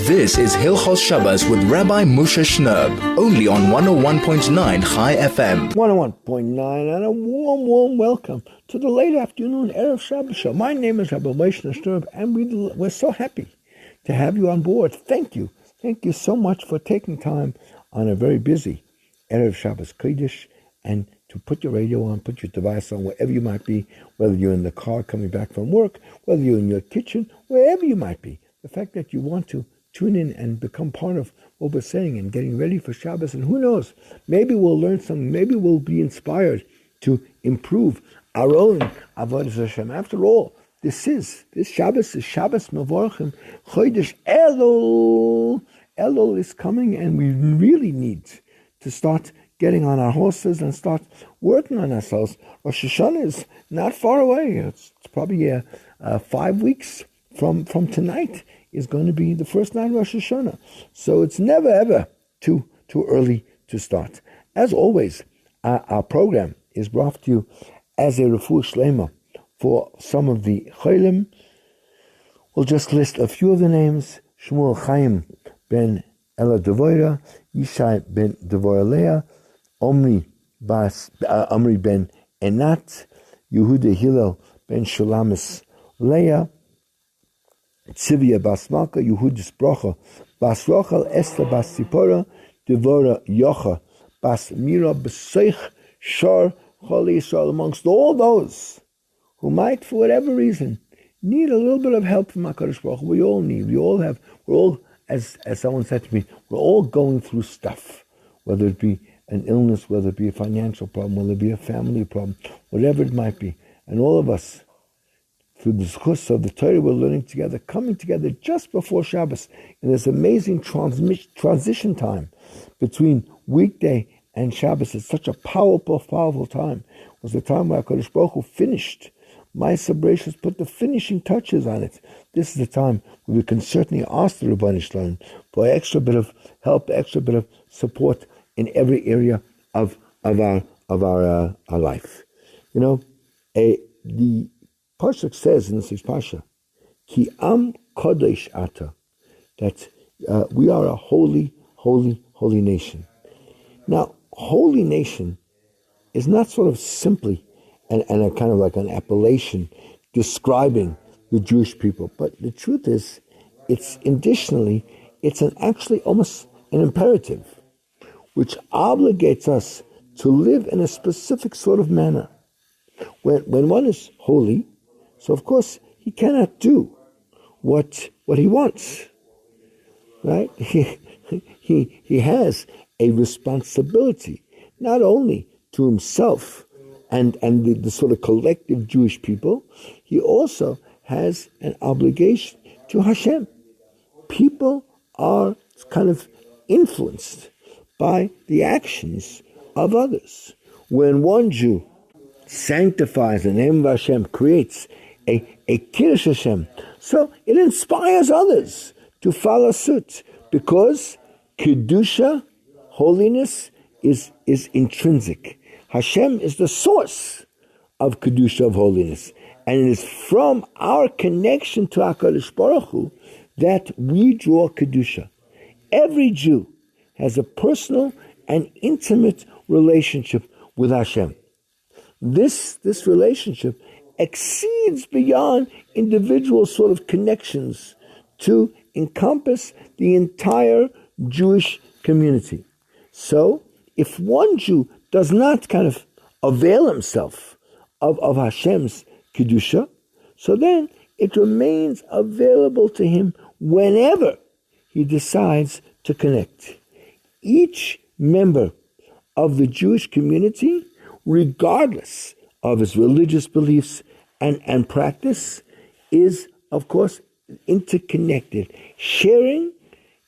This is Hilchos Shabbos with Rabbi Moshe Shnerb, only on 101.9 Chai FM. 101.9, and a warm welcome to the late afternoon Erev Shabbos show. My name is Rabbi Moshe Shnerb, and we're so happy to have you on board. Thank you. Thank you so much for taking time on a very busy Erev Shabbos Kodesh and to put your radio on, put your device on, wherever you might be, whether you're in the car coming back from work, whether you're in your kitchen, wherever you might be. The fact that you want to tune in and become part of what we're saying and getting ready for Shabbos, and who knows, maybe we'll learn something, maybe we'll be inspired to improve our own Avodas Hashem. After all, this Shabbos is Shabbos Mevorchim Chodesh Elul. Elul is coming, and we really need to start getting on our horses and start working on ourselves. Rosh Hashanah is not far away. It's probably 5 weeks from tonight is going to be the first night of Rosh Hashanah. So it's never ever too early to start. As always, our program is brought to you as a refuah shlema for some of the cholim. We'll just list a few of the names: Shmuel Chaim ben Ela Devoira, Yishai ben Devoira Leah, Omri ben Enat, Yehuda Hillel ben Shulamis Leah, Tzivia bas Malka, Yehudis Brocha bas Rochel, Esther bas Tzipora, Devora Yocha bas Mira B'Seich Shor Choli Yisrael. Amongst all those who might, for whatever reason, need a little bit of help from HaKadosh Baruch Hu. We all need. We're all, as someone said to me, we're all going through stuff, whether it be an illness, whether it be a financial problem, whether it be a family problem, whatever it might be. And all of us, through the zchus of the Torah, we're learning together, coming together just before Shabbos, in this amazing transition time between weekday and Shabbos. It's such a powerful time. It was the time where HaKadosh Baruch Hu finished Ma'aser Bereishis, put the finishing touches on it. This is the time where we can certainly ask the Rebbeinu Shalom for an extra bit of help, extra bit of support in every area of our life. You know, the Parshat says in the sixth Parsha, Ki Am Kodesh Ata, that we are a holy nation. Now, holy nation is not sort of simply and a kind of like an appellation describing the Jewish people, but the truth is, it's actually almost an imperative, which obligates us to live in a specific sort of manner. When one is holy, so of course he cannot do what he wants, right? He has a responsibility not only to himself and the sort of collective Jewish people, he also has an obligation to Hashem. People are kind of influenced by the actions of others. When one Jew sanctifies the name of Hashem, creates a Kiddush Hashem, so it inspires others to follow suit, because Kedusha, holiness, is intrinsic. Hashem is the source of Kedusha, of holiness, and it is from our connection to HaKadosh Baruch Hu that we draw Kedusha. Every Jew has a personal and intimate relationship with Hashem. This relationship exceeds beyond individual sort of connections to encompass the entire Jewish community. So, if one Jew does not kind of avail himself of Hashem's Kedusha, so then it remains available to him whenever he decides to connect. Each member of the Jewish community, regardless of his religious beliefs and practice, is, of course, interconnected, sharing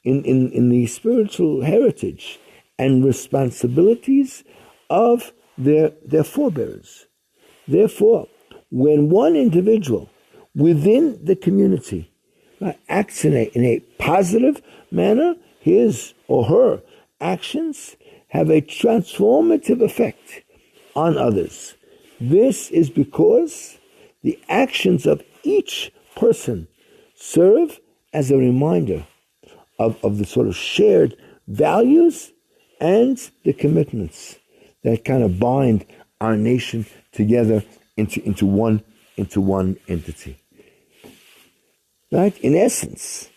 in the spiritual heritage and responsibilities of their forebears. Therefore, when one individual within the community acts in a positive manner, his or her actions have a transformative effect on others. This is because the actions of each person serve as a reminder of the sort of shared values and the commitments that kind of bind our nation together into one entity. Right? In essence,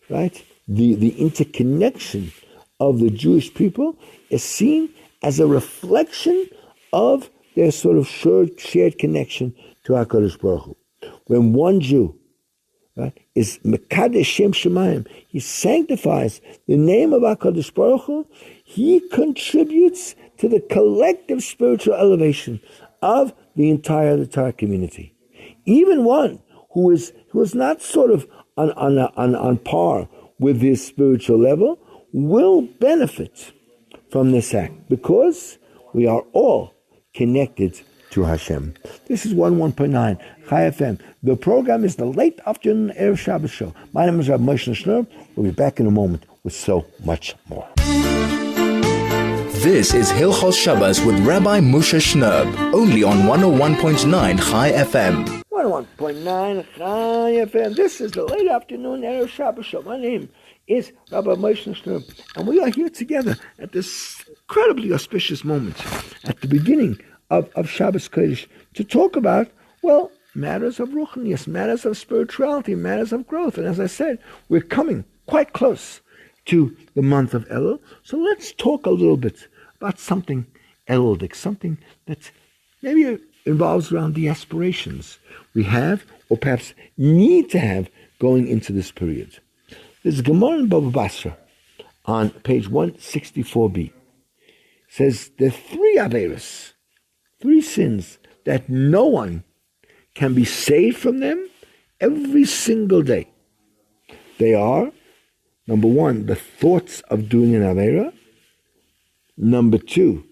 right, the interconnection of the Jewish people is seen as a reflection of their sort of shared connection to HaKadosh Baruch Hu. When one Jew, right, is Mekadesh Shem Shemayim, he sanctifies the name of HaKadosh Baruch Hu, he contributes to the collective spiritual elevation of the entire community. Even one who is not sort of on par with his spiritual level will benefit from this act because we are all connected to Hashem. This is 101.9 Chai FM. The program is the late afternoon Erev Shabbos show. My name is Rabbi Moshe Shnerb. We'll be back in a moment with so much more. This is Hilchos Shabbos with Rabbi Moshe Shnerb, only on 101.9 Chai FM. 101.9 Chai FM. This is the late afternoon Erev Shabbos show. My name is Rabbi Moshe Shnerb, and we are here together at this incredibly auspicious moment at the beginning of Shabbos Kodesh to talk about, well, matters of ruchnius, matters of spirituality, matters of growth. And as I said, we're coming quite close to the month of Elul. So let's talk a little bit about something Eludic, something that maybe involves around the aspirations we have or perhaps need to have going into this period. There's a Gemara in Baba Basra on page 164b. Says there are three averos, three sins that no one can be saved from them every single day. They are, number one, the thoughts of doing an avera. Number two,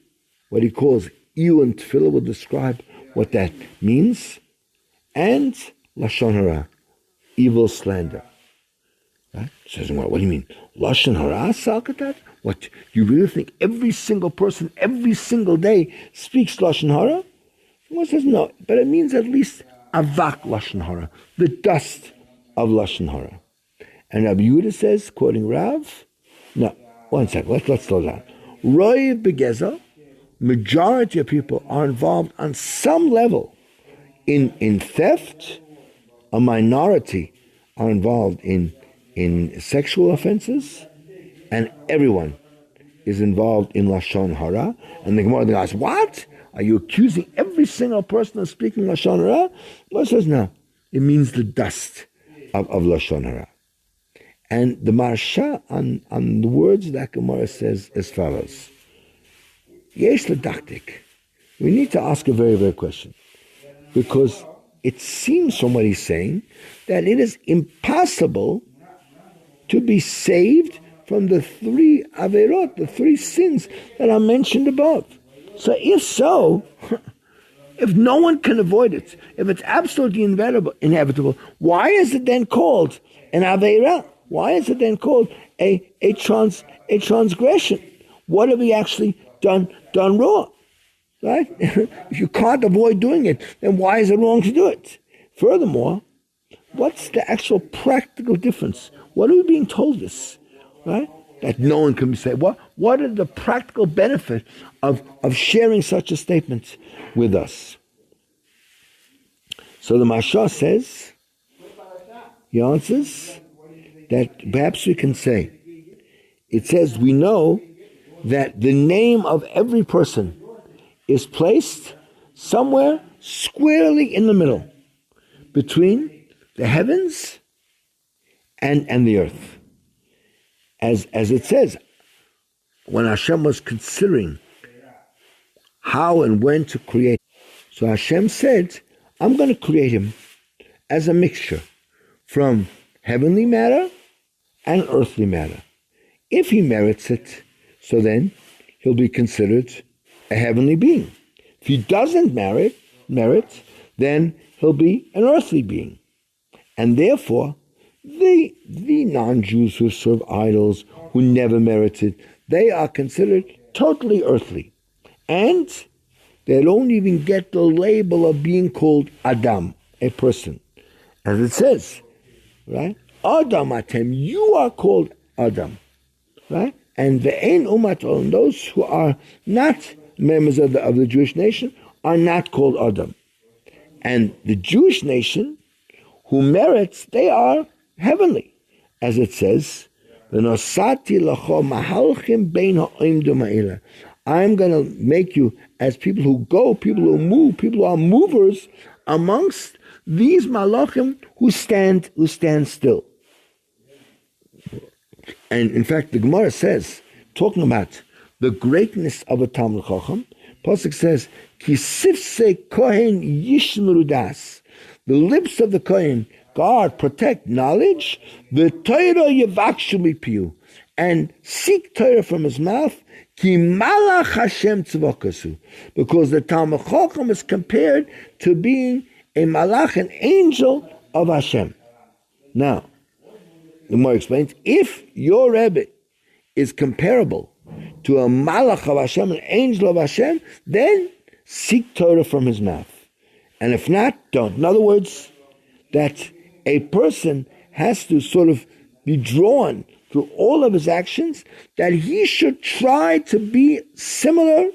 what he calls Iyu and Tefillah will describe what that means. And Lashon Hara, evil slander. Right? Says, what do you mean? Lashon Hara, Salkatat? What, you really think every single person, every single day speaks Lashon Hara? Someone says no, but it means at least Avak Lashon Hara, the dust of Lashon Hara. And Rabbi Yehuda says, quoting Rav, no, one second, let's slow down. Roy Begezel, majority of people are involved on some level in theft. A minority are involved in sexual offenses, and everyone is involved in Lashon Hara. And the Gemara asks, what? Are you accusing every single person of speaking Lashon Hara? The says, no. It means the dust of Lashon Hara. And the Marsha on the words of that Gemara says as follows. Yesh ledaktik. We need to ask a very, very question. Because it seems from what he's saying that it is impossible to be saved from the three averot, the three sins that are mentioned above. So if so, if no one can avoid it, if it's absolutely inevitable, why is it then called an avera? Why is it then called a transgression? What have we actually done wrong? Right? If you can't avoid doing it, then why is it wrong to do it? Furthermore, what's the actual practical difference? What are we being told this? Right? That no one can say. What are the practical benefit of sharing such a statement with us? So the Mashah says, he answers, that perhaps we can say, it says we know that the name of every person is placed somewhere squarely in the middle between the heavens and the earth. As it says, when Hashem was considering how and when to create, so Hashem said, I'm going to create him as a mixture from heavenly matter and earthly matter. If he merits it, so then he'll be considered a heavenly being. If he doesn't merit, then he'll be an earthly being. And therefore, the non-Jews who serve idols, who never merited, they are considered totally earthly. And they don't even get the label of being called Adam, a person. As it says, right? Adam Atem, you are called Adam, right? And ve'ein umat olam, those who are not members of the Jewish nation are not called Adam. And the Jewish nation who merits, they are heavenly, as it says, "V'nosati lacho mahalchim bein ha'imdu ma'ila." I'm going to make you as people who go, people who move, people who are movers amongst these malachim who stand still. And in fact, the Gemara says, talking about the greatness of a Talmid Chacham, Pasuk says, "Ki sifsei kohen yishmeru das." The lips of the kohen guard, protect knowledge. The Torah yavakshu mipiu, and seek Torah from his mouth. Ki malach Hashem tzvokasu, because the Talmid Chacham is compared to being a malach, an angel of Hashem. Now, the Gemara explains, if your Rebbe is comparable to a malach of Hashem, an angel of Hashem, then seek Torah from his mouth. And if not, don't. In other words, that a person has to sort of be drawn through all of his actions, that he should try to be similar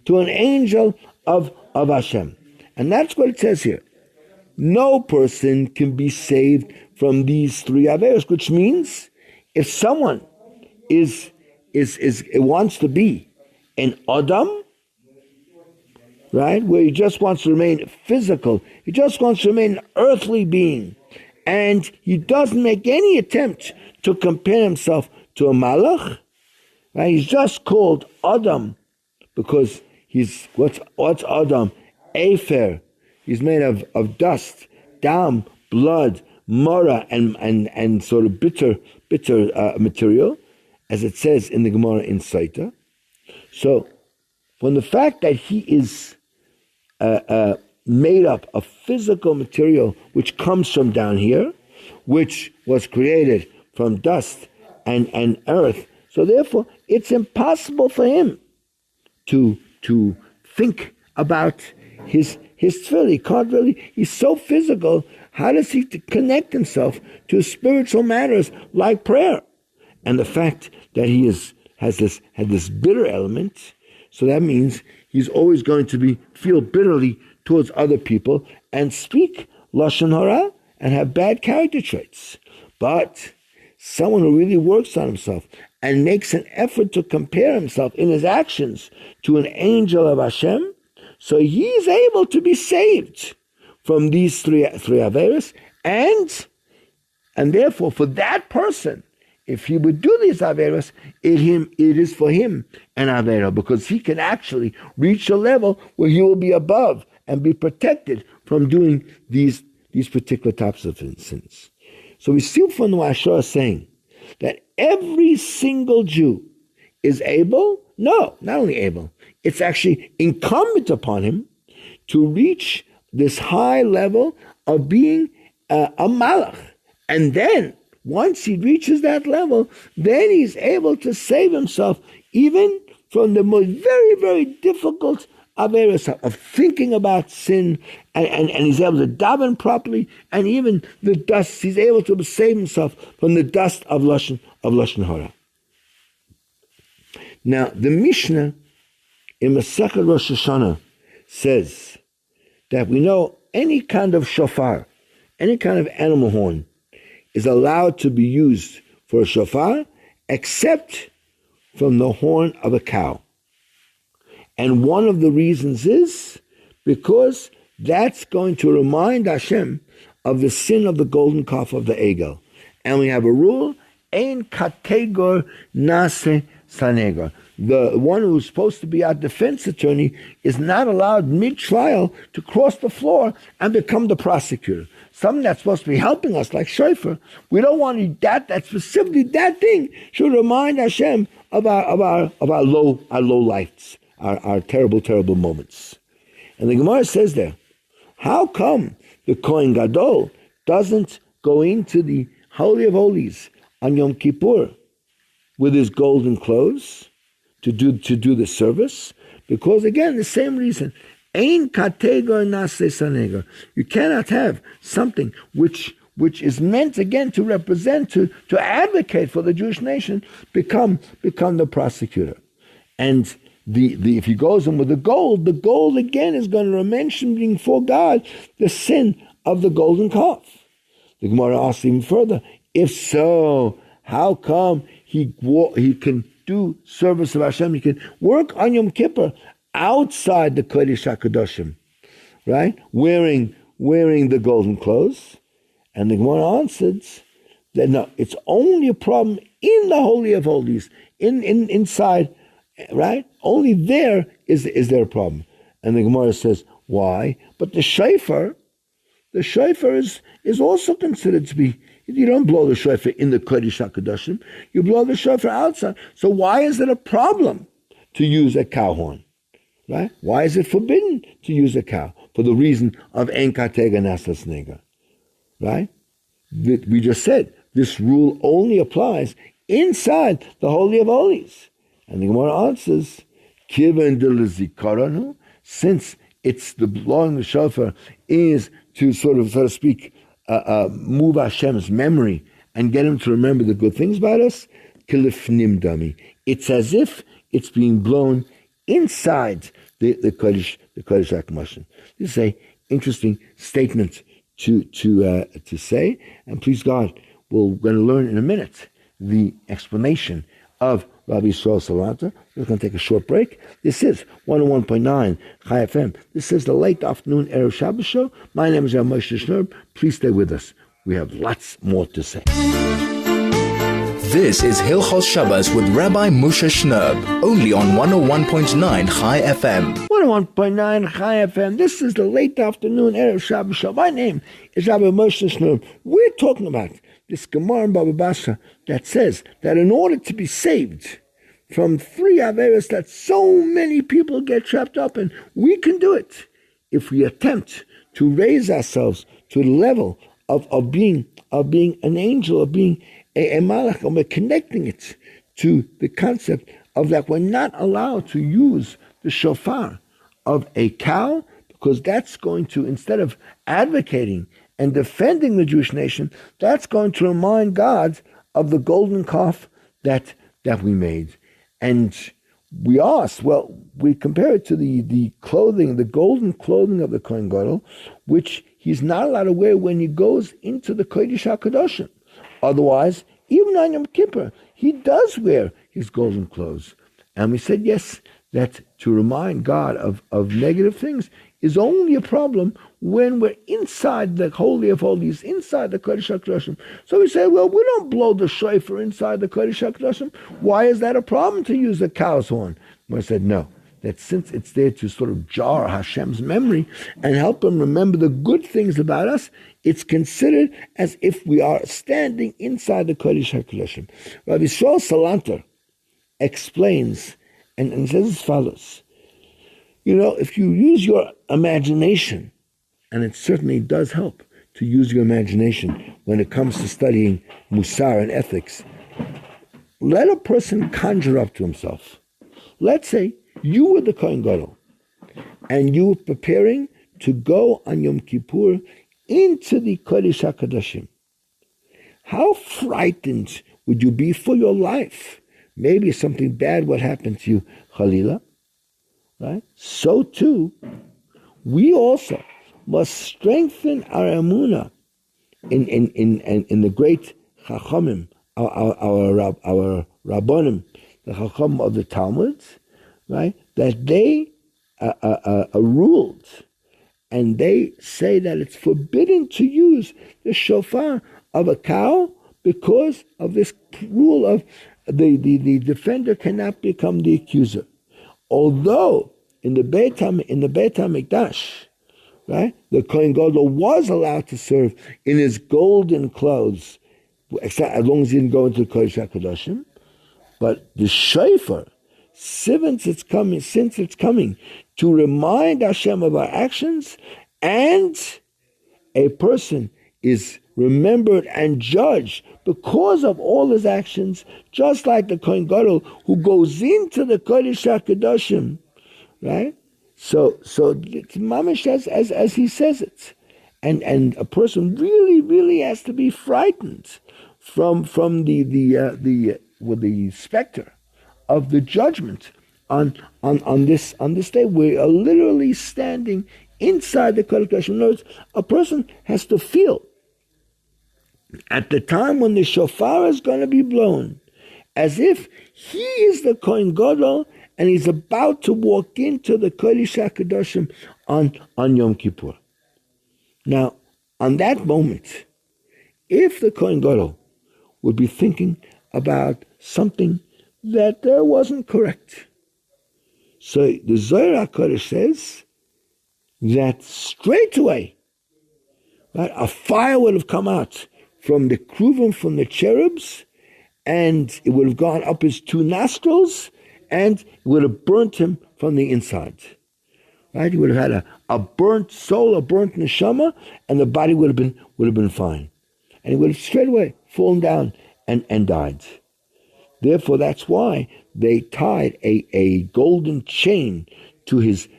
to an angel of Hashem. And that's what it says here. No person can be saved from these three averos, which means if someone wants to be an Adam, right, where he just wants to remain physical, he just wants to remain an earthly being, and he doesn't make any attempt to compare himself to a malach, right? He's just called Adam because he's what's Adam? Afer. He's made of dust, dam, blood, mora, and sort of bitter material, as it says in the Gemara in Saita. So, from the fact that he is made up of physical material which comes from down here, which was created from dust and earth, so therefore it's impossible for him to think about his tefillah. He can't really. He's so physical. How does he connect himself to spiritual matters like prayer? And the fact that he had this bitter element, so that means he's always going to feel bitterly towards other people and speak lashon hara and have bad character traits. But someone who really works on himself and makes an effort to compare himself in his actions to an angel of Hashem, so he's able to be saved from these three averos, and therefore for that person, if he would do these averos, it is for him an avera, because he can actually reach a level where he will be above and be protected from doing these particular types of sins. So we see from the Mashah saying that every single Jew is able, no, not only able, it's actually incumbent upon him to reach this high level of being a malach. And then, once he reaches that level, then he's able to save himself even from the most very, very difficult averos of thinking about sin, and he's able to daven properly, and even the dust, he's able to save himself from the dust of lashon hara. Now, the Mishnah in Masechet Rosh Hashanah says that we know any kind of shofar, any kind of animal horn, is allowed to be used for a shofar, except from the horn of a cow. And one of the reasons is because that's going to remind Hashem of the sin of the golden calf of the Egel. And we have a rule, ein kategor nase sanegor. The one who's supposed to be our defense attorney is not allowed mid-trial to cross the floor and become the prosecutor. Something that's supposed to be helping us, like shofar, we don't want that specifically that thing should remind Hashem of our low lights, our terrible, terrible moments. And the Gemara says there, how come the Kohen Gadol doesn't go into the Holy of Holies on Yom Kippur with his golden clothes to do the service? Because again, the same reason. Ein kategor nase sanegar. You cannot have something which which is meant again to represent, to advocate for the Jewish nation, become the prosecutor. And if he goes in with the gold again is going to mention before God the sin of the golden calf. The Gemara asks even further, if so, how come he can do service of Hashem, he can work on Yom Kippur outside the Kodesh HaKadoshim, right? Wearing the golden clothes? And the Gemara answers that no, it's only a problem in the Holy of Holies, inside, right? Only there is there a problem. And the Gemara says, why? But the shofar is also considered to be, you don't blow the shofar in the Kodesh HaKadoshim, you blow the shofar outside. So why is it a problem to use a cow horn? Right? Why is it forbidden to use a cow? For the reason of En Katega Nasas Nega. Right? We just said this rule only applies inside the Holy of Holies. And the Gemara answers, Kivan de Lizikaranu, since it's the blowing the shofar is to so to speak, move Hashem's memory and get him to remember the good things about us, Kilifnim Dami. It's as if it's being blown inside the Kodesh HaKadoshim. This is an interesting statement to say, and please God, we're going to learn in a minute the explanation of Rabbi Yisrael Salanta. We're going to take a short break. This is 101.9 Chai FM. This is the late afternoon Erev Shabbos show. My name is Rabbi Moshe Shnerb. Please stay with us. We have lots more to say. This is Hilchos Shabbos with Rabbi Moshe Shnerb, only on 101.9 Chai FM. 101.9 Chai FM. This is the late afternoon Erev Shabbos show. My name is Rabbi Moshe Shnerb. We're talking about this Gemara in Baba Basra that says that in order to be saved from 3 Averos that so many people get trapped up in, we can do it if we attempt to raise ourselves to the level of being an angel, of being a malach, and we're connecting it to the concept of that we're not allowed to use the shofar of a cow, because that's going to, instead of advocating and defending the Jewish nation, that's going to remind God of the golden calf that we made. And we ask, well, we compare it to the clothing, the golden clothing of the Kohen Gadol, which he's not allowed to wear when he goes into the Kodesh HaKadoshim. Otherwise, even on Yom Kippur, he does wear his golden clothes. And we said, yes, that to remind God of negative things is only a problem when we're inside the Holy of Holies, inside the Kodesh HaKadoshim. So we say, well, we don't blow the shofar inside the Kodesh HaKadoshim. Why is that a problem to use a cow's horn? I said, no, that since it's there to sort of jar Hashem's memory and help him remember the good things about us, it's considered as if we are standing inside the Kodesh HaKadoshim. Rabbi Yisrael Salanter explains and says as follows. You know, if you use your imagination, and it certainly does help to use your imagination when it comes to studying Musar and ethics, let a person conjure up to himself. Let's say you were the Kohen Gadol, and you were preparing to go on Yom Kippur into the Kodesh HaKadoshim. How frightened would you be for your life? Maybe something bad would happen to you, Chalila. Right? So too, we also must strengthen our emunah in the great Chachamim, our Rabbonim, the Chacham of the Talmud, right? That they ruled, and they say that it's forbidden to use the shofar of a cow because of this rule of the defender cannot become the accuser. Although in the Beit HaMikdash, right, the Kohen Gadol was allowed to serve in his golden clothes, as long as he didn't go into the Kodesh HaKadoshim, but the shofar, since it's coming to remind Hashem of our actions, and a person is remembered and judged because of all his actions, just like the Kohen Gadol who goes into the Kodesh HaKadoshim, right? So it's mamish as he says it, And a person really, really has to be frightened from the specter of the judgment on this day. We are literally standing inside the Kodesh Kodashim. In other words, a person has to feel at the time when the shofar is going to be blown, as if he is the Kohen Gadol and he's about to walk into the Kodesh HaKadoshim on Yom Kippur. Now, on that moment, if the Kohen Gadol would be thinking about something that wasn't correct, so the Zohar HaKadosh says that straight away, right, a fire would have come out from the kruvim, from the cherubs, and it would have gone up his two nostrils, and it would have burnt him from the inside. Right? He would have had a burnt soul, a burnt neshama, and the body would have been fine. And he would have straight away fallen down and died. Therefore, that's why they tied a golden chain to his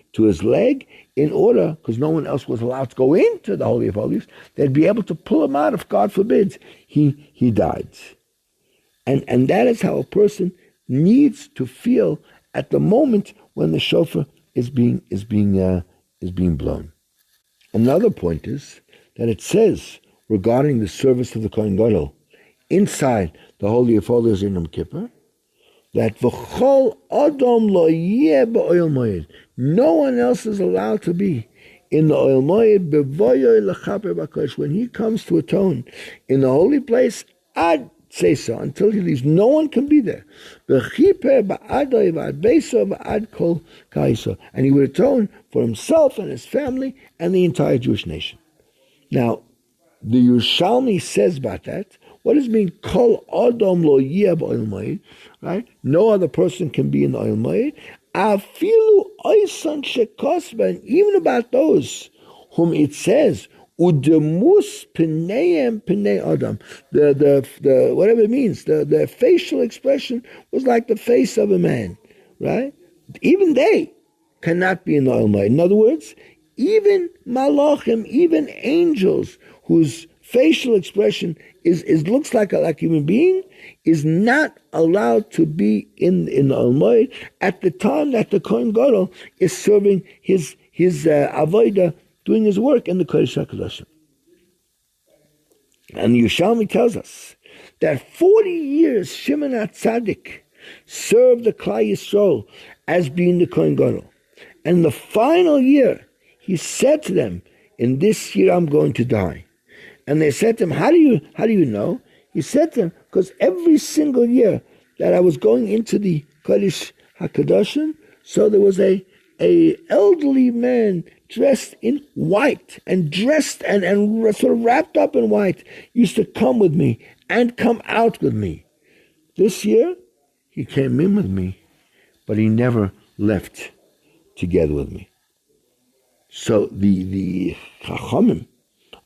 leg, in order, because no one else was allowed to go into the Holy of Holies, they'd be able to pull him out if, God forbid, he died. And that is how a person needs to feel at the moment when the shofar is being blown. Another point is that it says regarding the service of the Kohen Gadol inside the Holy of Holies in Yom Kippur, that v'chol adam lo yeh b'oil moed. No one else is allowed to be in the oil moed b'voyoy lechaper b'kodesh. When he comes to atone in the holy place, ad say so, until he leaves. No one can be there. V'chiper ba'adoy v'ad beiso v'ad kol kaiso. And he would atone for himself and his family and the entire Jewish nation. Now, the Yerushalmi says about that, what does it mean, kol adam lo yeh b'oil moed, right? No other person can be in the oil moed. Afilu oisan shekosba, and even about those whom it says, udemus pneim pnei adam, the whatever it means, the facial expression was like the face of a man, right? Even they cannot be in the oil moed. In other words, even malachim, even angels whose facial expression is looks like a human being, is not allowed to be in the Almoed at the time that the Kohen Gadol is serving his avodah, doing his work in the Kodesh HaKadoshim. And Yerushalmi tells us that 40 years Shimon HaTzadik served the Klal Yisrael as being the Kohen Gadol. And the final year, he said to them, in this year I'm going to die. And they said to him, how do you know? He said to them, because every single year that I was going into the Kodesh HaKadoshim, so there was a elderly man dressed in white and dressed and sort of wrapped up in white used to come with me and come out with me. This year, he came in with me, but he never left together with me. So the Chachamim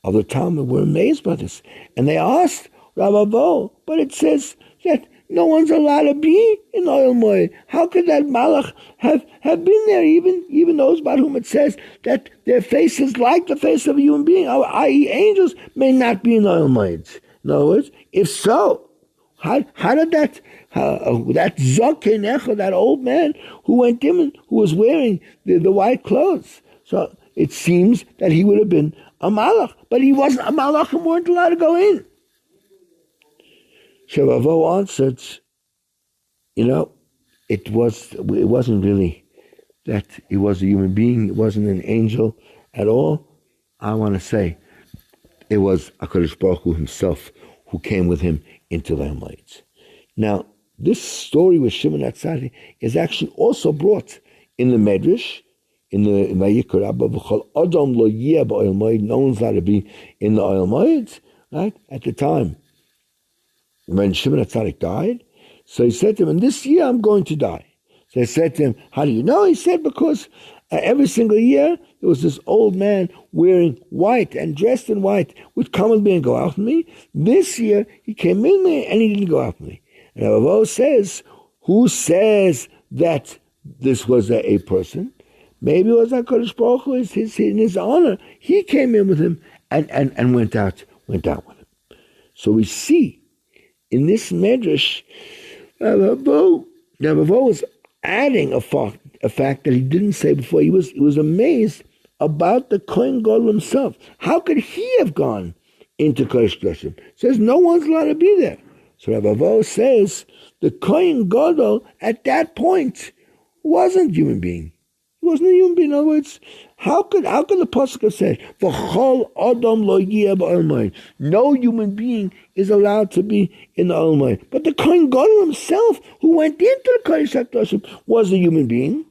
of the Talmud were amazed by this. And they asked Rabbi Bo, but it says that no one's allowed to be in Oil Moed. How could that Malach have been there, even those about whom it says that their face is like the face of a human being, i.e. angels, may not be in Oil Moed. In other words, if so, how did that Zokenecha, that old man who went in, who was wearing the white clothes, so it seems that he would have been a malach, but he wasn't a malach and weren't allowed to go in. Shavavo answered, it wasn't really that he was a human being, it wasn't an angel at all. I want to say it was HaKadosh Baruch Hu himself who came with him into the Hamayit. Now, this story with Shimon HaTzadik is actually also brought in the Medrash, in Vayikra Rabbah, v'chol adam lo yeh b'oil moed, no one's allowed to be in the oil moed, right? At the time when Shimon HaTzadik died, so he said to him, "In this year I'm going to die." So they said to him, "How do you know?" He said, "Because every single year there was this old man wearing white and dressed in white would come with me and go out with me. This year he came in me and he didn't go out with me." And Ravo says, who says that this was a person? Maybe it was HaKadosh Baruch Hu, in his honor. He came in with him and went out with him. So we see in this medrash, Ravo was adding a fact that he didn't say before. He was amazed about the Kohen Gadol himself. How could he have gone into Kodesh Kodashim? Says no one's allowed to be there. So Ravo says the Kohen Gadol at that point wasn't a human being. He wasn't a human being. In other words, how could the pasuk have said, "V'chol adam lo yeh ba'olmai"? No human being is allowed to be in the Olmai. But the Kohen Gadol himself, who went into the Kodesh HaKadoshim, was a human being,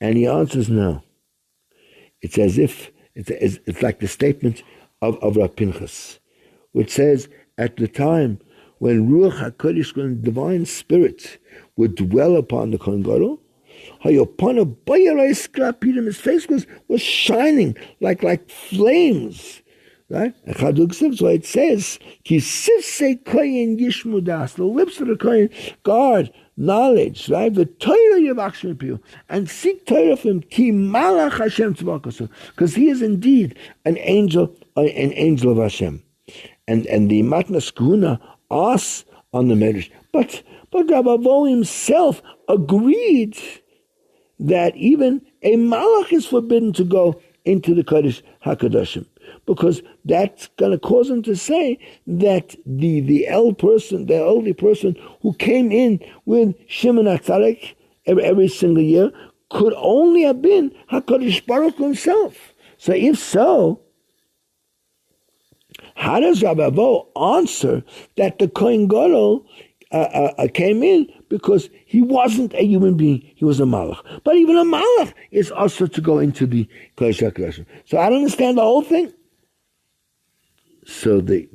and he answers no. It's as if it's like the statement of Rav Pinchas, which says at the time when Ruach HaKodesh, when the divine spirit would dwell upon the Kohen Gadol, his face was shining like flames, right? So it says, the lips of the Kohen guard knowledge, right? The Torah Yavachshim and seek Torah from Ki Malach Hashem Tzvakasu, because he is indeed an angel of Hashem, and the Matnas Kahuna asks on the Medrash, but Rabbi himself agreed that even a malach is forbidden to go into the Kodesh HaKadoshim, because that's going to cause him to say that the elderly person who came in with Shimon HaTzadik every single year could only have been HaKadosh Baruch Hu himself. So if so, how does Rabbi Vo answer that the Kohen Gadol came in because he wasn't a human being, he was a malach? But even a malach is also to go into the Kodesh HaKadoshim. So I don't understand the whole thing. So the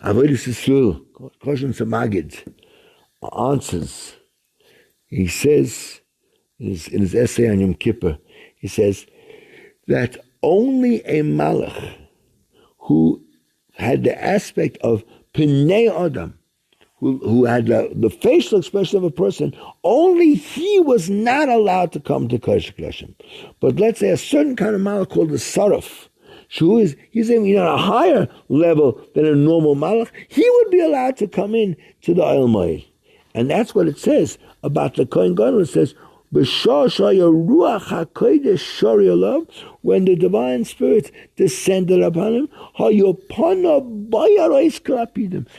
Avodas Yisrael, Koshem Samagid, answers. He says in his essay on Yom Kippur, he says that only a malach who had the aspect of Pnei Adam, who had the facial expression of a person, only he was not allowed to come to Kodesh HaKadoshim. But let's say a certain kind of malach called the Saraf, he's on a higher level than a normal malach, he would be allowed to come in to the Oil Moed. And that's what it says about the Kohen Gadol. It says, when the divine spirit descended upon him,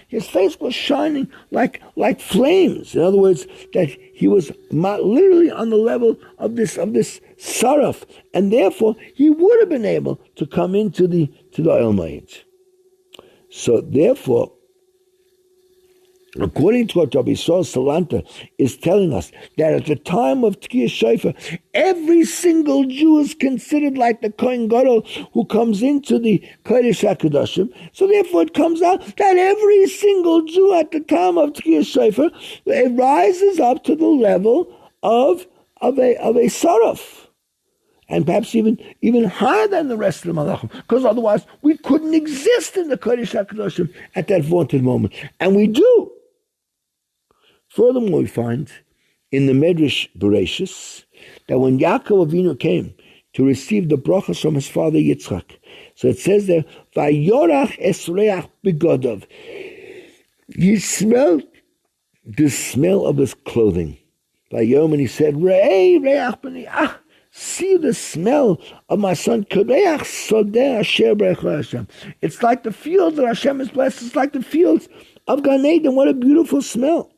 his face was shining like flames. In other words, that he was literally on the level of this saraf, and therefore he would have been able to come into the Oil Moed. So therefore, according to what Rabbi Yisrael Salanta is telling us, that at the time of Tkiyah Shofar, every single Jew is considered like the Kohen Gadol who comes into the Kodesh HaKadoshim. So therefore it comes out that every single Jew at the time of Tkiyah Shofar, it rises up to the level of a saraf. And perhaps even higher than the rest of the malachim, because otherwise we couldn't exist in the Kodesh HaKadoshim at that vaunted moment. And we do. Furthermore, we find in the Medrash Bereshis that when Yaakov Avinu came to receive the brachas from his father Yitzchak, so it says there, Vayorach esreach begodov, he smelled the smell of his clothing. Vayom, and he said, Re'eh reach b'ni, see the smell of my son. It's like the fields that Hashem has blessed. It's like the fields of Gan Eden. What a beautiful smell.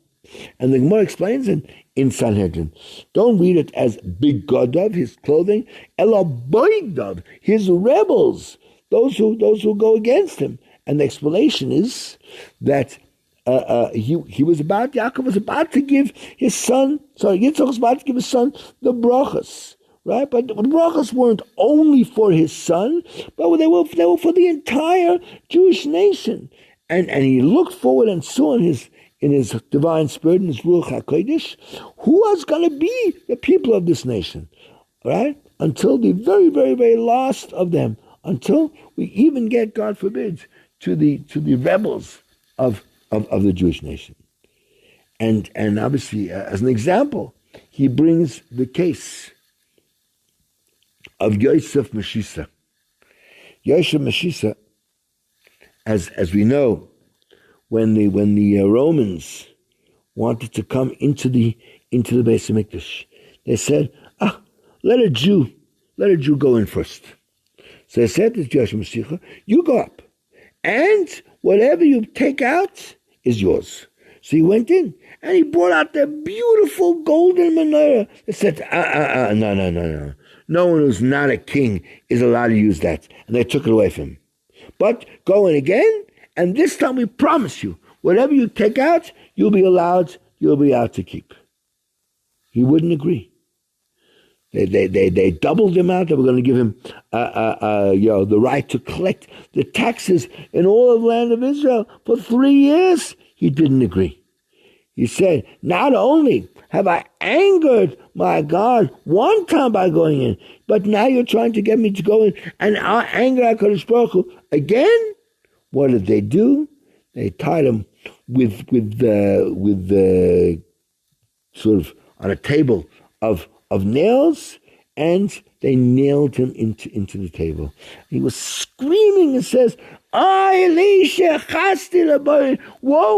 And the Gemara explains in Sanhedrin, don't read it as big Godov, his clothing, Ela Boigdov, his rebels, those who go against him. And the explanation is that Yaakov was about to give his son, Yitzchak was about to give his son the brachas. Right, but the brachas weren't only for his son, but they were for the entire Jewish nation. And he looked forward and saw in his divine spirit, in his Ruach HaKodesh, who was going to be the people of this nation, right? Until the very, very, very last of them, until we even get, God forbid, to the rebels of the Jewish nation. And obviously, as an example, he brings the case of Yosef Meshisa. Yosha Mashiach, as we know, when the Romans wanted to come into the Beis Hamikdash, they said, let a Jew go in first. So they said to Yosha Mashiach, you go up, and whatever you take out is yours. So he went in, and he brought out the beautiful golden menorah. They said, no. No one who's not a king is allowed to use that. And they took it away from him. But go in again, and this time we promise you, whatever you take out, you'll be allowed to keep. He wouldn't agree. They doubled him out. They were going to give him the right to collect the taxes in all of the land of Israel for 3 years. He didn't agree. He said, not only have I angered my God one time by going in, but now you're trying to get me to go in and I'll anger HaKadosh Baruch Hu again? What did they do? They tied him with the sort of on a table of nails, and they nailed him into the table. He was screaming and says, woe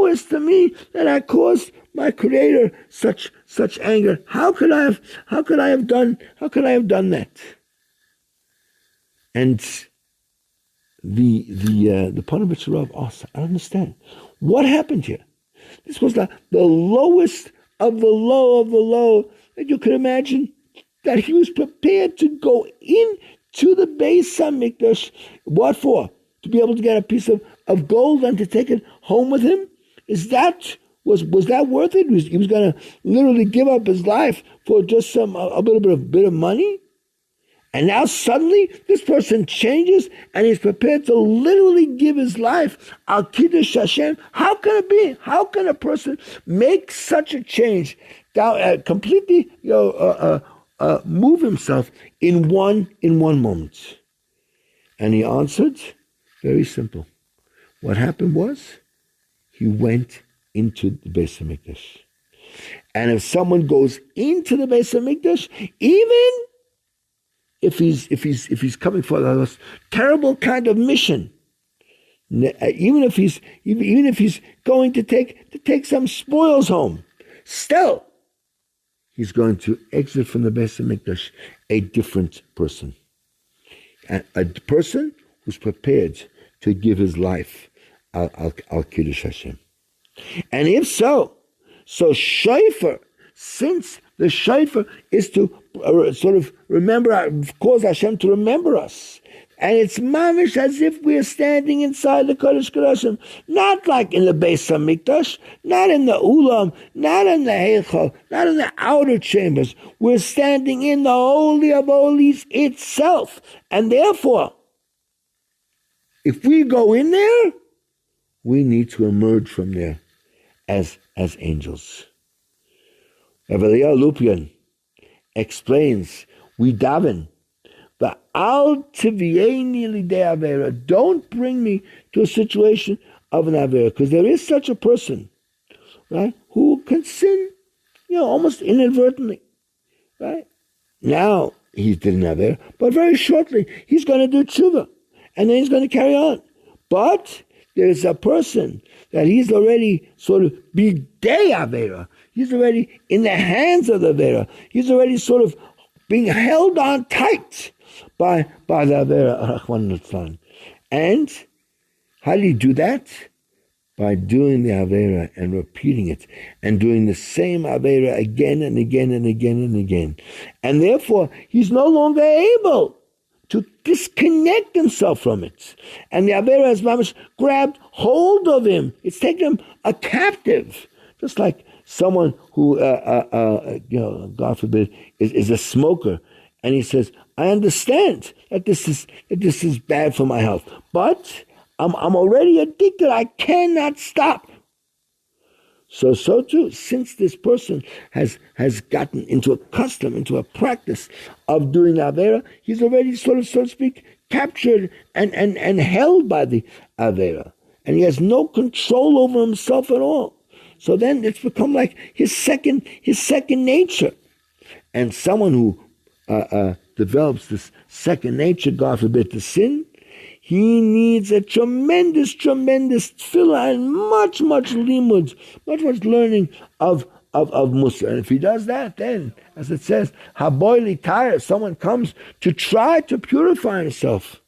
is to me that I caused my Creator such anger. How could I have done that? And the Panovich Rav asked, I don't understand. What happened here? This was the lowest of the low of the low that you could imagine, that he was prepared to go into the Beis Hamikdash. What for? To be able to get a piece of gold and to take it home with him? Was that worth it? He was going to literally give up his life for just a little bit of money? And now suddenly this person changes and he's prepared to literally give his life al Kiddush Hashem. How can it be? How can a person make such a change, completely move himself in one moment? And he answered, very simple. What happened was, he went into the Beis Hamikdash. And if someone goes into the Beis Hamikdash, even if he's coming for a terrible kind of mission, even if he's going to take some spoils home, still he's going to exit from the Beis Hamikdash a different person, a person who's prepared to give his life al Kiddush Hashem. And if so shofar, since the shofar is to sort of cause Hashem to remember us, and it's mamish as if we're standing inside the Kodesh Kodashim, not like in the Beis Hamikdash, not in the Ulam, not in the Heichal, not in the outer chambers. We're standing in the Holy of Holies itself, and therefore, if we go in there, we need to emerge from there as angels. Evelio Lupian explains, we daven, don't bring me to a situation of an avera, because there is such a person, right, who can sin, almost inadvertently, right? Now he didn't avera, but very shortly he's going to do tshuva, and then he's going to carry on. But there's a person that he's already sort of bidei avera. He's already in the hands of the avera. He's already sort of being held on tight by the avera. And how do you do that? By doing the avera and repeating it, and doing the same avera again and again and again and again. And therefore, he's no longer able to disconnect himself from it. And the avera has mamish grabbed hold of him. It's taken him a captive. Just like someone who, God forbid, is a smoker. And he says, I understand that this is bad for my health, but I'm already addicted. I cannot stop. So too, since this person has gotten into a custom, into a practice of doing avera, he's already so to speak, captured and held by the avera. And he has no control over himself at all. So then it's become like his second nature. And someone who develops this second nature, God forbid, to sin, He needs a tremendous tefillah and much limud, much learning of Musa. And if he does that, then, as it says, haboili tire, someone comes to try to purify himself.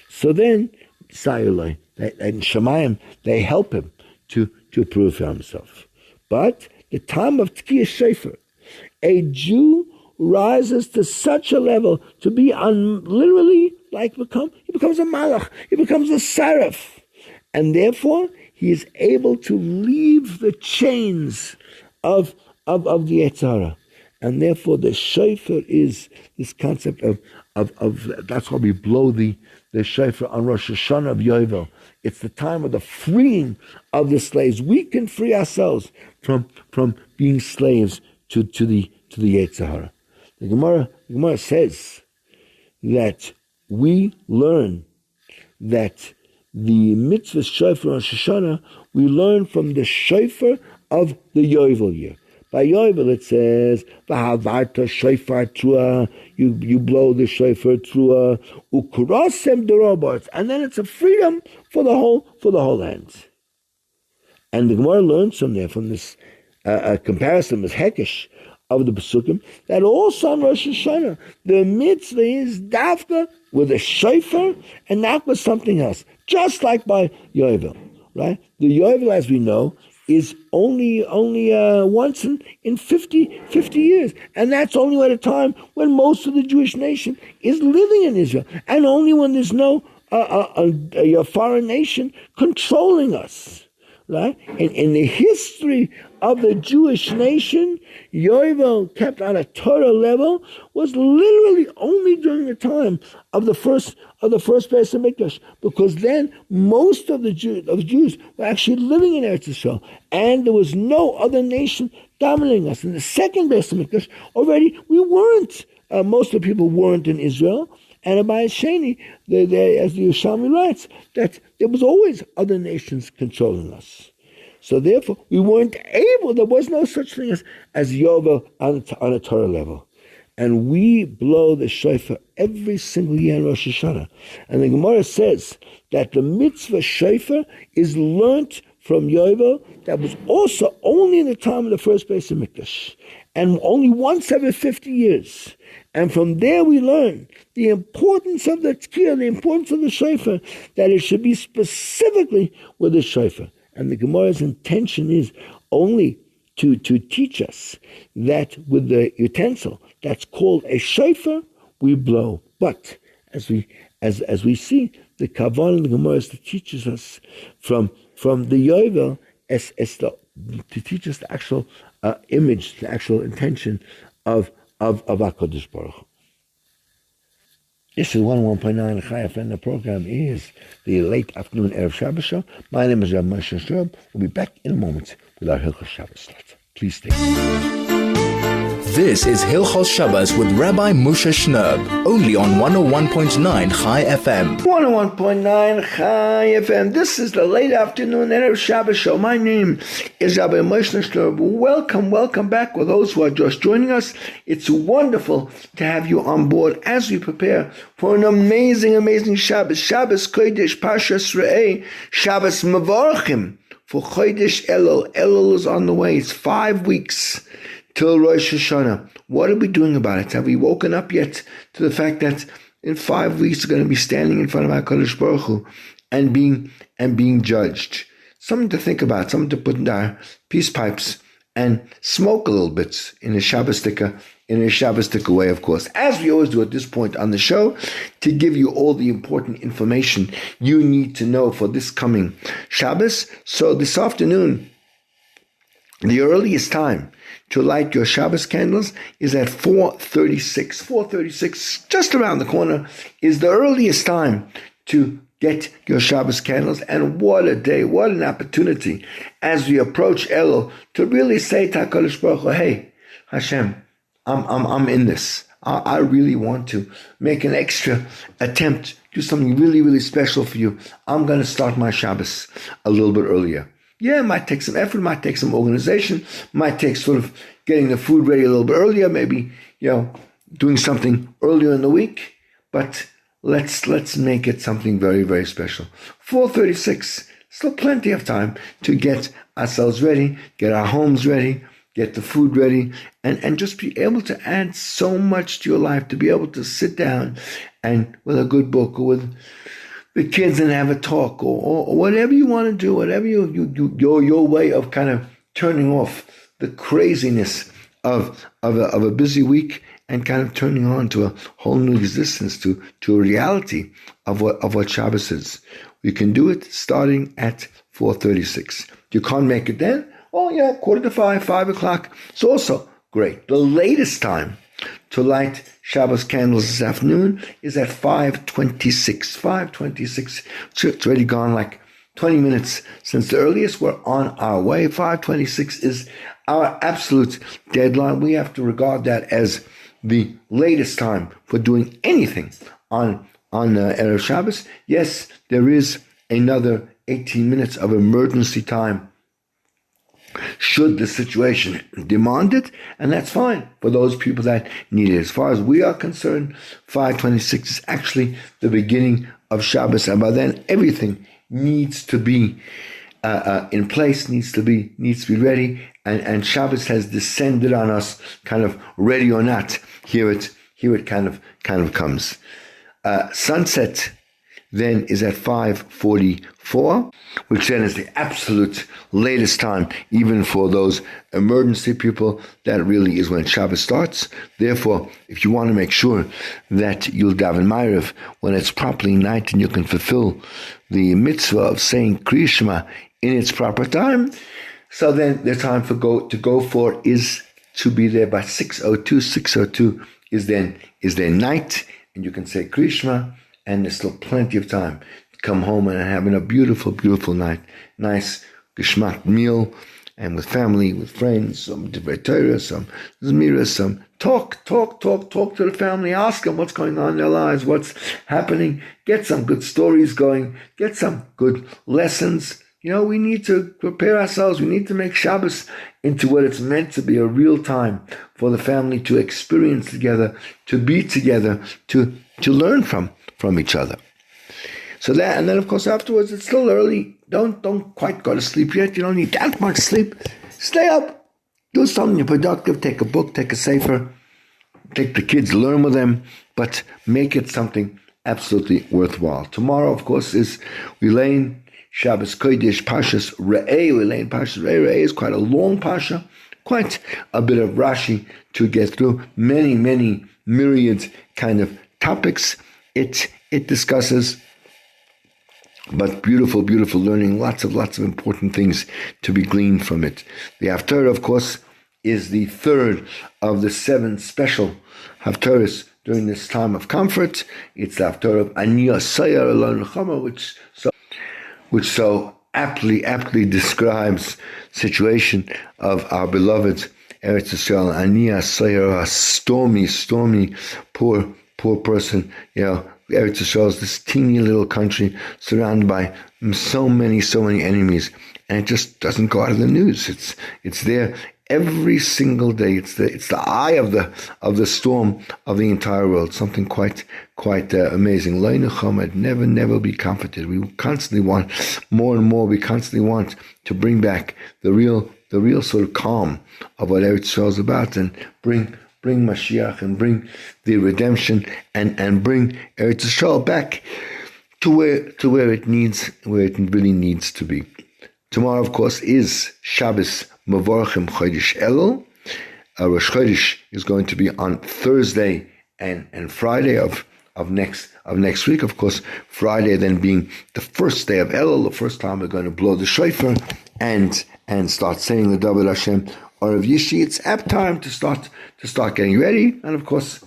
So then, Sayulai, and Shemayim, they help him to purify himself. But the time of Tkiyah Shofar, a Jew rises to such a level to be literally he becomes a malach, he becomes a seraph, and therefore he is able to leave the chains of the Yetzer Hara. And therefore the shofar is this concept of that's why we blow the shofar on Rosh Hashanah of Yovel. It's the time of the freeing of the slaves. We can free ourselves from being slaves to the Yetzer Hara. The Gemara says that we learn that the mitzvah shofar on Rosh Hashanah, we learn from the shofar of the Yovel year. By Yovel it says, "V'havarta shofar trua," you blow the shofar trua, ukurasem derobot, and then it's a freedom for the whole land. And the Gemara learns from this comparison, this hekesh of the Pesukim, that also on Rosh Hashanah the mitzvah is dafka with a shofar and not with something else, just like by Yovel, right? The Yovel, as we know, is only once in 50 years. And that's only at a time when most of the Jewish nation is living in Israel. And only when there's no a foreign nation controlling us. Right? In the history of the Jewish nation, Yovel kept on a Torah level was literally only during the time of the first Beis Hamikdash, because then most of the Jews were actually living in Eretz Yisrael, and there was no other nation dominating us. In the second Beis Hamikdash, already we weren't. Most of the people weren't in Israel. And Abai Sheni, as the Yerushalmi writes, that there was always other nations controlling us. So therefore, we weren't able, there was no such thing as Yovel on a Torah level. And we blow the shofar every single year in Rosh Hashanah. And the Gemara says that the mitzvah shofar is learnt from Yovel that was also only in the time of the first Beis Hamikdash, and only once every 50 years. And from there we learn the importance of the tkiyah, the importance of the shofar, that it should be specifically with the shofar. And the Gemara's intention is only to teach us that with the utensil that's called a shofar, we blow. But as we see, the kavanah in the Gemara is to teach us from the Yovel to teach us the actual image, the actual intention of HaKadosh Baruch Hu. This is 101.9 Chai FM. The program is the late afternoon Erev Shabbos show. My name is Rabbi Moshe Shnerb. We'll be back in a moment with our Hilchos Shabbos slot. Please stay. This is Hilchos Shabbos with Rabbi Moshe Shnerb, only on 101.9 Chai FM. 101.9 Chai FM. This is the late afternoon Erev Shabbos show. My name is Rabbi Moshe Shnerb. Welcome back with those who are just joining us. It's wonderful to have you on board as we prepare for an amazing Shabbos. Shabbos Kodesh, Parshat Re'eh, Shabbos Mevorchim for Chodesh Elul. Elul is on the way. It's 5 weeks till Rosh Hashanah. What are we doing about it? Have we woken up yet to the fact that in 5 weeks we're going to be standing in front of HaKadosh Baruch Hu and being judged? Something to think about, something to put in our peace pipes and smoke a little bit in a Shabbostika way, of course, as we always do at this point on the show, to give you all the important information you need to know for this coming Shabbos. So this afternoon, the earliest time to light your Shabbos candles is at 4:36. 4:36, just around the corner, is the earliest time to get your Shabbos candles. And what a day, what an opportunity as we approach Elul to really say to HaKadosh Baruch Hu, hey, Hashem, I'm in this. I really want to make an extra attempt, do something really special for you. I'm going to start my Shabbos a little bit earlier. Yeah, it might take some effort, might take some organization, might take sort of getting the food ready a little bit earlier, maybe, doing something earlier in the week. But let's make it something very, very special. 4:36, still plenty of time to get ourselves ready, get our homes ready, get the food ready, and just be able to add so much to your life, to be able to sit down and with a good book or with the kids and have a talk or whatever you want to do, whatever your way of kind of turning off the craziness of a busy week and kind of turning on to a whole new existence, to a reality of what Shabbos is. You can do it starting at 4:36. You can't make it then? Oh yeah, 4:45, 5 o'clock. It's also great. The latest time to light Shabbos candles this afternoon is at 5:26. 5:26. It's already gone like 20 minutes since the earliest. We're on our way. 5:26 is our absolute deadline. We have to regard that as the latest time for doing anything on Erev Shabbos. Yes, there is another 18 minutes of emergency time should the situation demand it, and that's fine for those people that need it. As far as we are concerned, 5:26 is actually the beginning of Shabbos, and by then everything needs to be in place, needs to be ready, and Shabbos has descended on us, kind of ready or not. Here it kind of comes. Sunset then is at 5:44, which then is the absolute latest time, even for those emergency people. That really is when Shabbos starts. Therefore, if you want to make sure that you'll daven Ma'ariv when it's properly night and you can fulfill the mitzvah of saying Kriya Shema in its proper time, so then the time to go for is to be there by 6:02. 6:02 is then night, and you can say Kriya Shema, and there's still plenty of time to come home and having a beautiful, beautiful night. Nice geschmack meal, and with family, with friends, some divrei Torah, some zmira, some talk to the family, ask them what's going on in their lives, what's happening, get some good stories going, get some good lessons. We need to prepare ourselves. We need to make Shabbos into what it's meant to be, a real time for the family to experience together, to be together, to learn from each other. So that, and then of course afterwards, it's still early. Don't quite go to sleep yet. You don't need that much sleep. Stay up. Do something productive. Take a book, take a sefer, take the kids, learn with them, but make it something absolutely worthwhile. Tomorrow, of course, is we learn Shabbos Kodesh, Parshat Re'eh. We learn Parshat Re'eh. Re'eh is quite a long Parsha, quite a bit of Rashi to get through. Many, many myriad kind of topics it discusses, but beautiful, beautiful learning, lots of important things to be gleaned from it. The Haftarah, of course, is the third of the 7 special Haftarahs during this time of comfort. It's the Haftarah of Ani Asayar Elon Nechama, which so aptly describes situation of our beloved Eretz Yisrael. Ani Asayar, a stormy, poor person. Eretz Yisrael is this teeny little country surrounded by so many enemies, and it just doesn't go out of the news. It's there every single day. It's the eye of the storm of the entire world. Something quite amazing. Lo Nechama, never be comforted. We constantly want more and more. We constantly want to bring back the real sort of calm of what Eretz Yisrael is about, and bring Mashiach and bring the redemption and bring Eretz Yisrael back to where it really needs to be. Tomorrow, of course, is Shabbos Mevorachim Chodesh Elul. Rosh Chodesh is going to be on Thursday and Friday of next week. Of course, Friday then being the first day of Elul, the first time we're going to blow the shofar and start saying the David Hashem or of Yishi. It's apt time to start getting ready, and of course,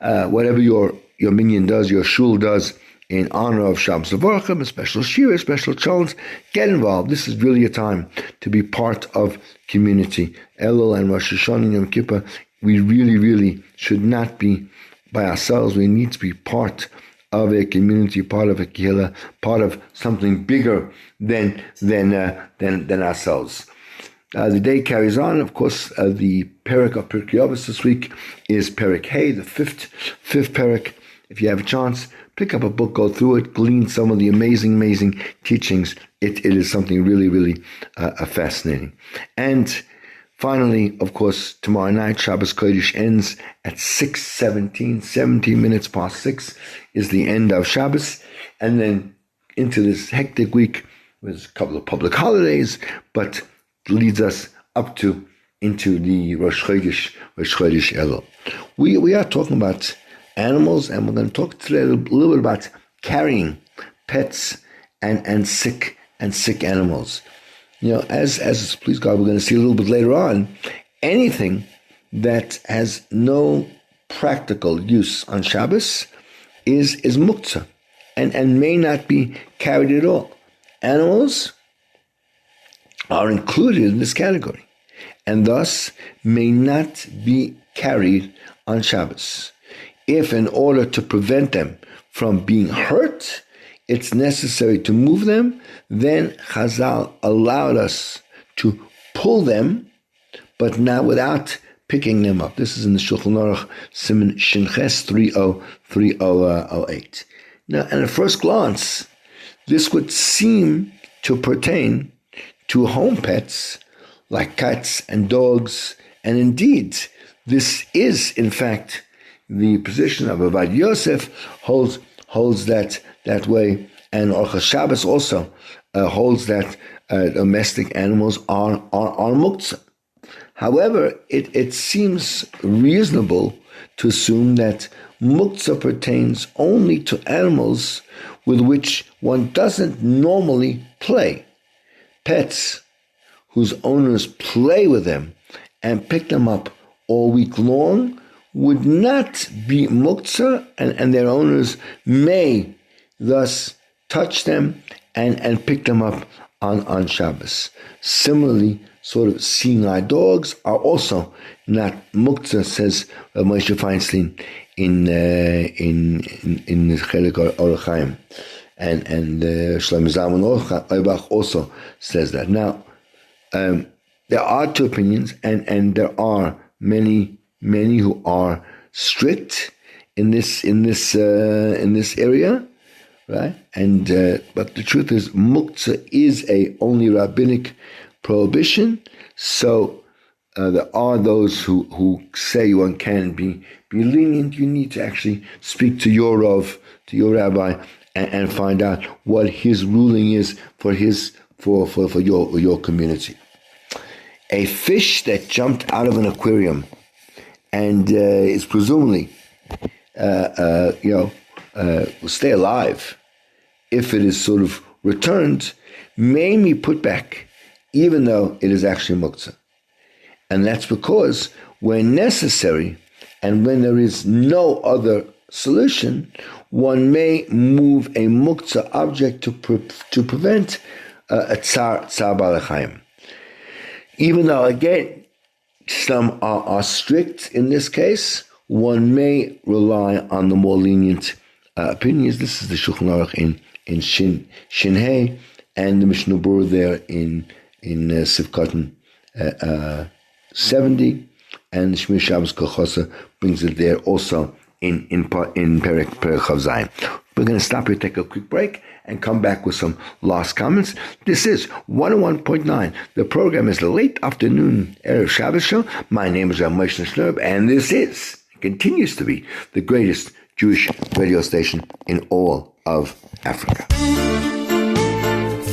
whatever your minyan does, your shul does in honor of Shabbos Mevorachim, a special shir, a special challenge, get involved. This is really a time to be part of community. Elul and Rosh Hashanah and Yom Kippur, we really should not be by ourselves. We need to be part of a community, part of a kehillah, part of something bigger than ourselves. The day carries on. Of course, the Perek of Pirkei Avos this week is Perek Hey, the fifth Perek, if you have a chance, pick up a book, go through it, glean some of the amazing teachings. It is something really, really fascinating. And finally, of course, tomorrow night, Shabbos Kodesh ends at 6:17, 17 minutes past 6 is the end of Shabbos. And then into this hectic week with a couple of public holidays, but leads us up to into the Rosh Chodesh Elul. We are talking about animals, and we're going to talk today a little bit about carrying pets and sick animals. As please God, we're going to see a little bit later on, anything that has no practical use on Shabbos is muktzah and may not be carried at all. Animals are included in this category and thus may not be carried on Shabbos. If in order to prevent them from being hurt, it's necessary to move them, then Chazal allowed us to pull them, but not without picking them up. This is in the Shulchan Aruch, Siman Shinches 3008. Now, at first glance, this would seem to pertain to home pets like cats and dogs, and indeed, this is, in fact, the position of Avad Yosef holds that way, and Orchos Shabbos also holds that domestic animals are muktzah. However, it seems reasonable to assume that muktzah pertains only to animals with which one doesn't normally play. Pets whose owners play with them and pick them up all week long would not be muktzah, and their owners may thus touch them and pick them up on Shabbos. Similarly, sort of seeing-eye dogs are also not muktzah, says Moshe Feinstein in the Chelik Orach Chaim, and Shlomo Zalman Auerbach also says that. Now, there are two opinions, and there are many who are strict in this area, right? And but the truth is, muktzah is a only rabbinic prohibition. So there are those who say one can be lenient. You need to actually speak to your Rav, to your rabbi, and find out what his ruling is for your community. A fish that jumped out of an aquarium and is presumably will stay alive if it is sort of returned, may be put back, even though it is actually muktzah. And that's because when necessary and when there is no other solution, one may move a muktzah object to prevent a tsar balachayim. Even though, again, some are strict in this case, one may rely on the more lenient opinions. This is the Shulchan Aruch in Shin Hey, and the Mishnah Berurah there in Sivkatan 70, and Shmir Shabbos Kochosa brings it there also in Perek Chav Zayin. We're going to stop here, take a quick break, and come back with some last comments. This is 101.9. The program is the late afternoon Erev Shabbos show. My name is Moshe Shnerb, and this continues to be the greatest Jewish radio station in all of Africa.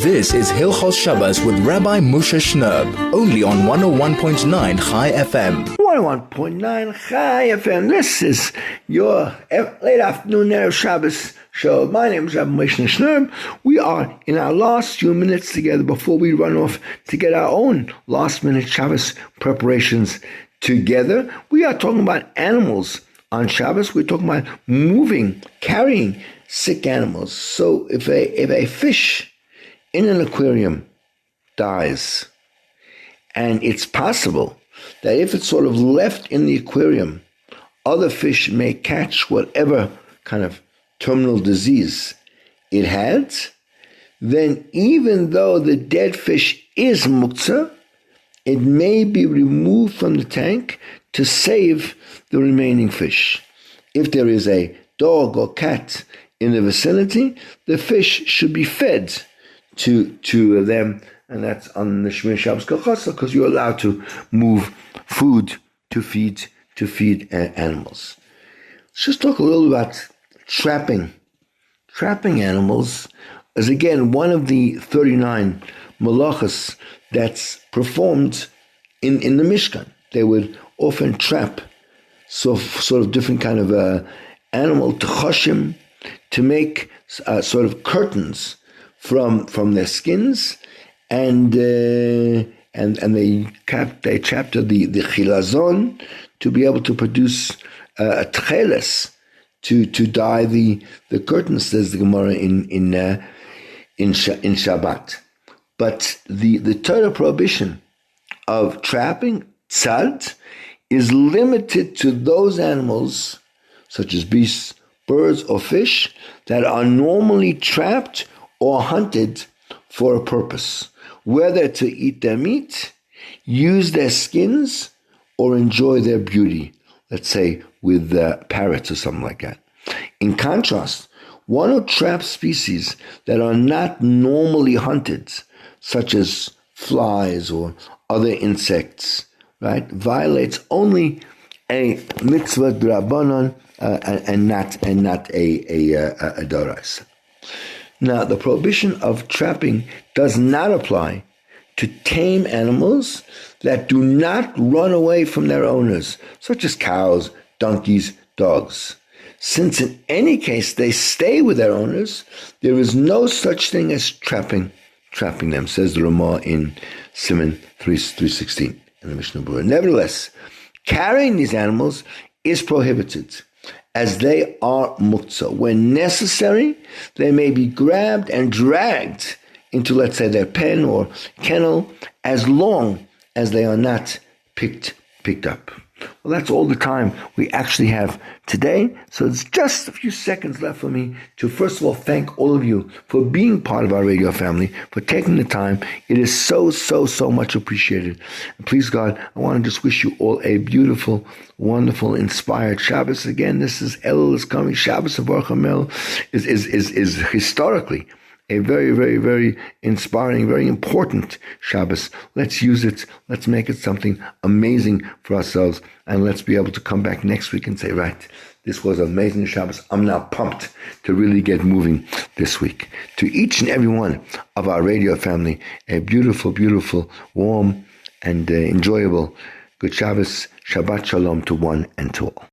This is Hilchos Shabbos with Rabbi Moshe Shnerb, only on 101.9 Chai FM. 101.9 Chai FM. This is your late afternoon Erev Shabbos show. My name is Rabbi Moshe Shnerb. We are in our last few minutes together before we run off to get our own last-minute Shabbos preparations together. We are talking about animals on Shabbos. We're talking about carrying sick animals. So if a fish in an aquarium dies, and it's possible that if it's sort of left in the aquarium, other fish may catch whatever kind of terminal disease it had, then even though the dead fish is muktzah, it may be removed from the tank to save the remaining fish. If there is a dog or cat in the vicinity, the fish should be fed to them, and that's on the Shmir Shabbos Kachasa, because you're allowed to move food to feed animals. Let's just talk a little about trapping. Trapping animals is again one of the 39 malachas that's performed in the Mishkan. They would often trap sort of different kind of animal to to make sort of curtains from their skins, and they chapter the chilazon to be able to produce a tcheles to dye the curtains, says the Gemara in Shabbat. But the Torah prohibition of trapping tzad is limited to those animals, such as beasts, birds, or fish, that are normally trapped or hunted for a purpose, whether to eat their meat, use their skins, or enjoy their beauty, let's say with parrots or something like that. In contrast, one who traps species that are not normally hunted, such as flies or other insects, right, violates only a mitzvah d'Rabbanan and not a doraisa. Now, the prohibition of trapping does not apply to tame animals that do not run away from their owners, such as cows, donkeys, dogs. Since in any case they stay with their owners, there is no such thing as trapping them, says the Ramah in Siman 316 in the Mishnah Berurah. Nevertheless, carrying these animals is prohibited, as they are muktzah. When necessary, they may be grabbed and dragged into, let's say, their pen or kennel, as long as they are not picked up. Well, that's all the time we actually have today. So it's just a few seconds left for me to, first of all, thank all of you for being part of our radio family, for taking the time. It is so much appreciated. And please, God, I want to just wish you all a beautiful, wonderful, inspired Shabbos. Again, this is Elul is coming. Shabbos of Baruch Hamel is historically a very inspiring, very important Shabbos. Let's use it. Let's make it something amazing for ourselves. And let's be able to come back next week and say, right, this was an amazing Shabbos. I'm now pumped to really get moving this week. To each and every one of our radio family, a beautiful, warm, and enjoyable good Shabbos. Shabbat Shalom to one and to all.